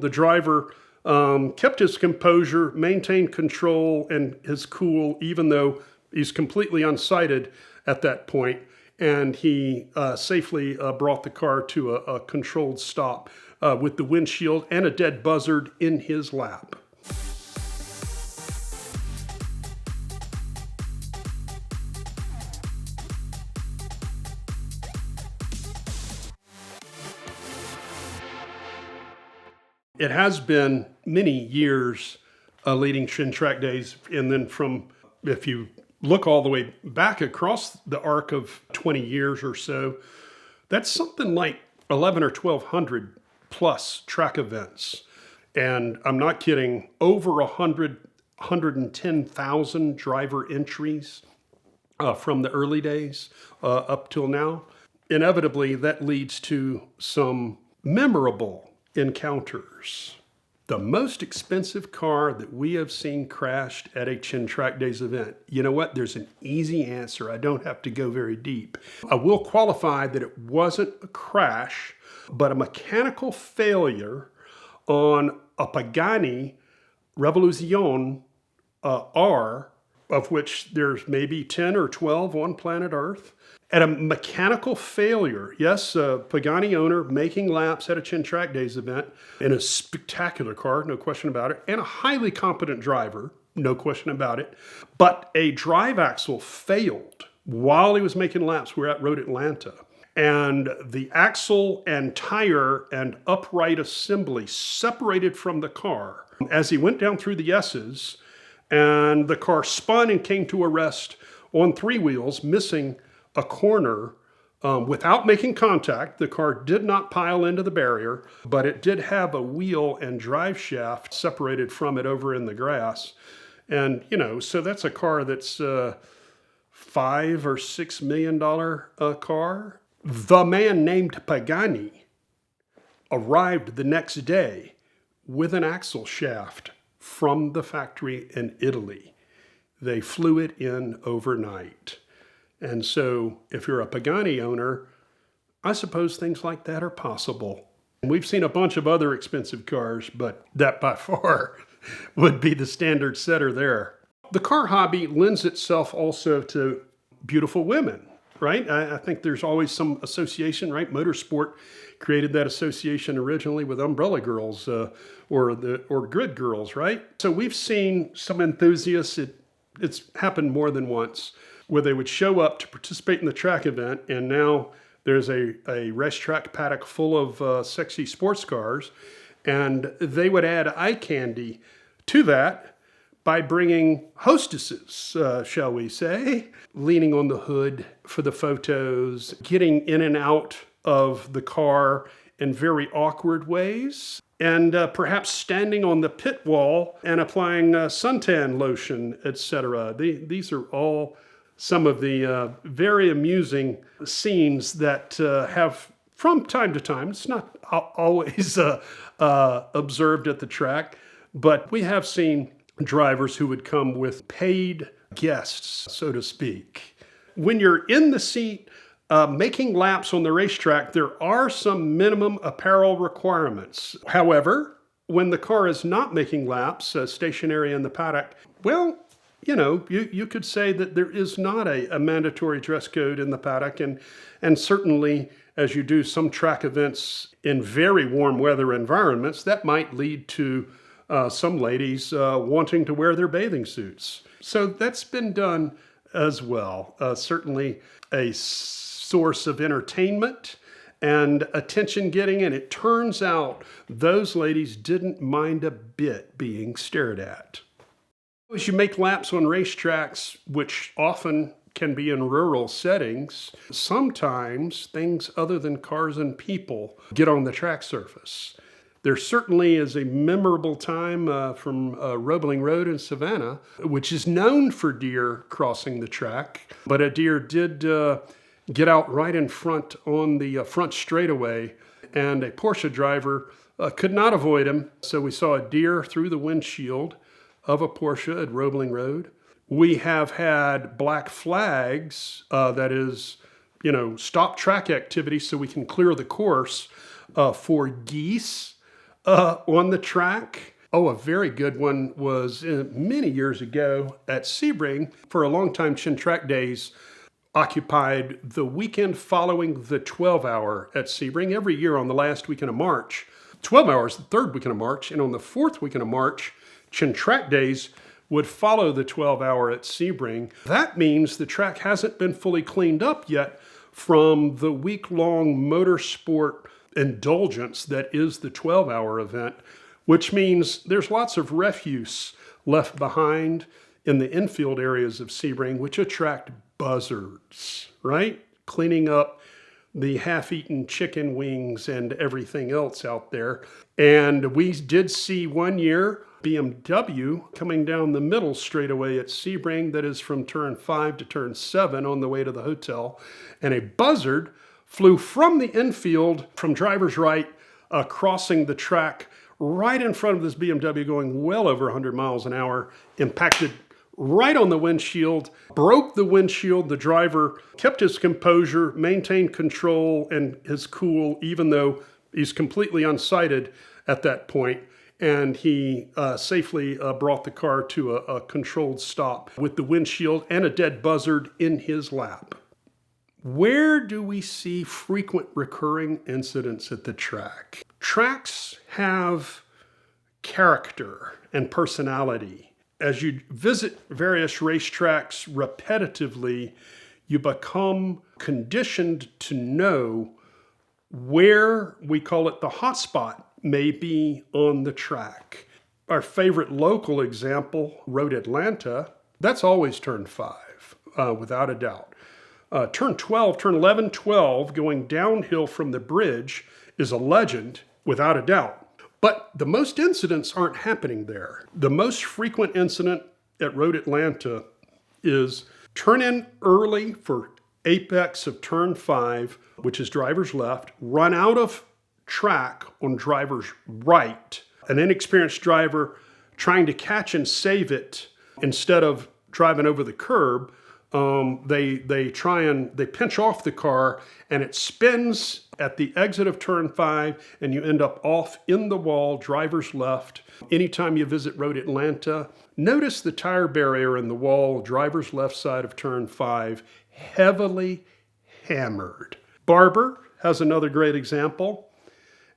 The driver kept his composure, maintained control and his cool, even though he's completely unsighted at that point, and he safely brought the car to a controlled stop with the windshield and a dead buzzard in his lap. It has been many years leading Shin Track days, and then if you look all the way back across the arc of 20 years or so, that's something like 11 or 1,200 plus track events. And I'm not kidding, over 110,000 driver entries from the early days up till now. Inevitably, that leads to some memorable encounters. The most expensive car that we have seen crashed at a Chin Track Days event. You know what? There's an easy answer. I don't have to go very deep. I will qualify that it wasn't a crash, but a mechanical failure on a Pagani Revolution R, of which there's maybe 10 or 12 on planet Earth. At a mechanical failure, yes, a Pagani owner making laps at a Chin Track Days event in a spectacular car, no question about it, and a highly competent driver, no question about it, but a drive axle failed while he was making laps. We're at Road Atlanta, and the axle and tire and upright assembly separated from the car as he went down through the S's, and the car spun and came to a rest on three wheels, missing a corner without making contact. The car did not pile into the barrier, but it did have a wheel and drive shaft separated from it over in the grass. And, so that's a car that's $5 or $6 million car. The man named Pagani arrived the next day with an axle shaft from the factory in Italy. They flew it in overnight. And so if you're a Pagani owner, I suppose things like that are possible. We've seen a bunch of other expensive cars, but that by far would be the standard setter there. The car hobby lends itself also to beautiful women, right? I think there's always some association, right? Motorsport created that association originally with umbrella girls or grid girls, right? So we've seen some enthusiasts, it's happened more than once, where they would show up to participate in the track event, and now there's a racetrack paddock full of sexy sports cars, and they would add eye candy to that by bringing hostesses, shall we say, leaning on the hood for the photos, getting in and out of the car in very awkward ways, and perhaps standing on the pit wall and applying suntan lotion, etc. These are all some of the very amusing scenes that have, from time to time, it's not always observed at the track, but we have seen drivers who would come with paid guests, so to speak. When you're in the seat making laps on the racetrack, there are some minimum apparel requirements. However, when the car is not making laps, stationary in the paddock, well, you could say that there is not a mandatory dress code in the paddock, and certainly as you do some track events in very warm weather environments, that might lead to some ladies wanting to wear their bathing suits. So that's been done as well. Certainly a source of entertainment and attention getting, and it turns out those ladies didn't mind a bit being stared at. As you make laps on racetracks, which often can be in rural settings, sometimes things other than cars and people get on the track surface. There certainly is a memorable time from Roebling Road in Savannah, which is known for deer crossing the track, but a deer did get out right in front on the front straightaway, and a Porsche driver could not avoid him, so we saw a deer through the windshield of a Porsche at Roebling Road. We have had black flags, that is, stop track activity so we can clear the course for geese on the track. Oh, a very good one was many years ago at Sebring. For a long time, Chin Track Days occupied the weekend following the 12-hour at Sebring every year on the last weekend of March. 12 hours the third weekend of March, and on the fourth weekend of March, Chin Track Days would follow the 12-hour at Sebring. That means the track hasn't been fully cleaned up yet from the week-long motorsport indulgence that is the 12-hour event, which means there's lots of refuse left behind in the infield areas of Sebring, which attract buzzards, right? Cleaning up the half-eaten chicken wings and everything else out there. And we did see one year BMW coming down the middle straightaway at Sebring, that is from turn 5 to turn 7 on the way to the hotel. And a buzzard flew from the infield, from driver's right, crossing the track right in front of this BMW going well over 100 miles an hour, impacted right on the windshield, broke the windshield. The driver kept his composure, maintained control and his cool, even though he's completely unsighted at that point. And he safely brought the car to a controlled stop with the windshield and a dead buzzard in his lap. Where do we see frequent recurring incidents at the track? Tracks have character and personality. As you visit various racetracks repetitively, you become conditioned to know where, we call it the hot spot, may be on the track. Our favorite local example, Road Atlanta, that's always turn 5, without a doubt. Turn 12, turn 11, 12, going downhill from the bridge is a legend, without a doubt. But the most incidents aren't happening there. The most frequent incident at Road Atlanta is turn in early for apex of turn 5, which is driver's left, run out of track on driver's right. An inexperienced driver trying to catch and save it instead of driving over the curb, they pinch off the car and it spins at the exit of turn 5 and you end up off in the wall, driver's left. Anytime you visit Road Atlanta, notice the tire barrier in the wall, driver's left side of turn 5, heavily hammered. Barber has another great example,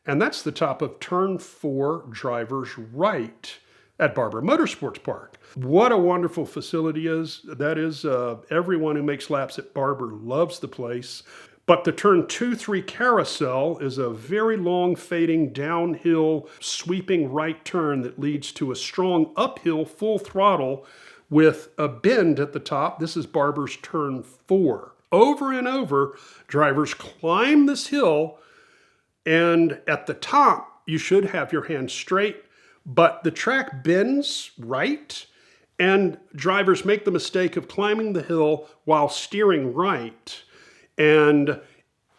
and that's the top of turn 4, driver's right at Barber Motorsports Park. What a wonderful facility is. That is, everyone who makes laps at Barber loves the place. But the turn 2-3 carousel is a very long, fading, downhill, sweeping right turn that leads to a strong uphill, full throttle with a bend at the top. This is Barber's turn 4. Over and over, drivers climb this hill, and at the top, you should have your hands straight, but the track bends right, and drivers make the mistake of climbing the hill while steering right. And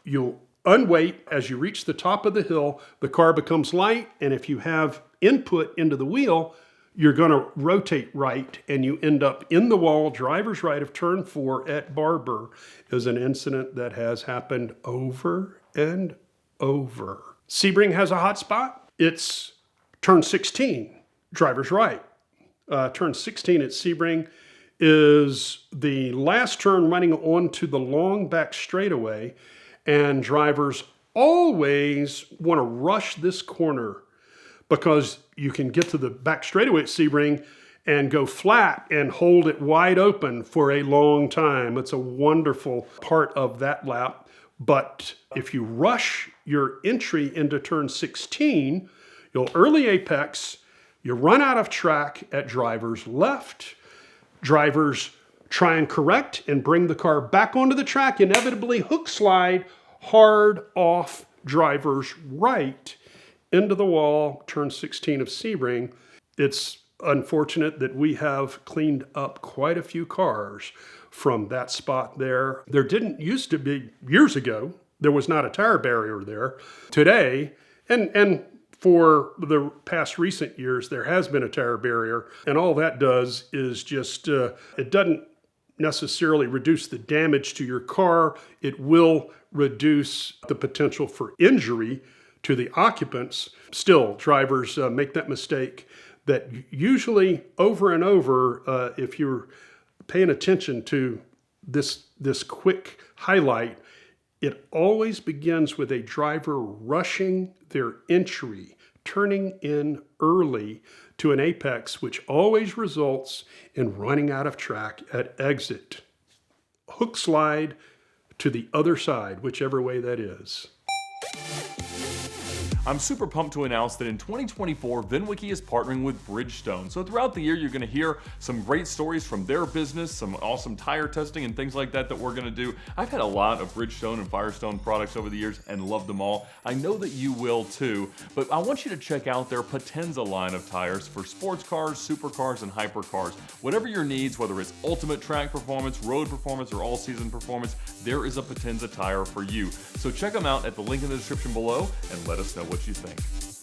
you'll unweight as you reach the top of the hill, the car becomes light, and if you have input into the wheel, you're going to rotate right, and you end up in the wall, driver's right of turn 4 at Barber. Is an incident that has happened over and over. Sebring has a hot spot. It's turn 16, driver's right. Turn 16 at Sebring is the last turn running onto the long back straightaway, and drivers always want to rush this corner because you can get to the back straightaway at Sebring and go flat and hold it wide open for a long time. It's a wonderful part of that lap. But if you rush your entry into turn 16, you'll early apex, you run out of track at driver's left. Drivers try and correct and bring the car back onto the track, inevitably hook slide hard off driver's right into the wall, turn 16 of Sebring. It's unfortunate that we have cleaned up quite a few cars from that spot there. There didn't used to be, years ago, there was not a tire barrier there. Today, and for the past recent years, there has been a tire barrier, and all that does is just, it doesn't necessarily reduce the damage to your car. It will reduce the potential for injury to the occupants. Still, drivers make that mistake that usually over and over, if you're paying attention to this quick highlight, it always begins with a driver rushing their entry, turning in early to an apex, which always results in running out of track at exit. Hook slide to the other side, whichever way that is. I'm super pumped to announce that in 2024, VINwiki is partnering with Bridgestone. So throughout the year, you're going to hear some great stories from their business, some awesome tire testing and things like that that we're going to do. I've had a lot of Bridgestone and Firestone products over the years and loved them all. I know that you will too, but I want you to check out their Potenza line of tires for sports cars, supercars, and hypercars. Whatever your needs, whether it's ultimate track performance, road performance, or all-season performance, there is a Potenza tire for you. So check them out at the link in the description below and let us know what you think.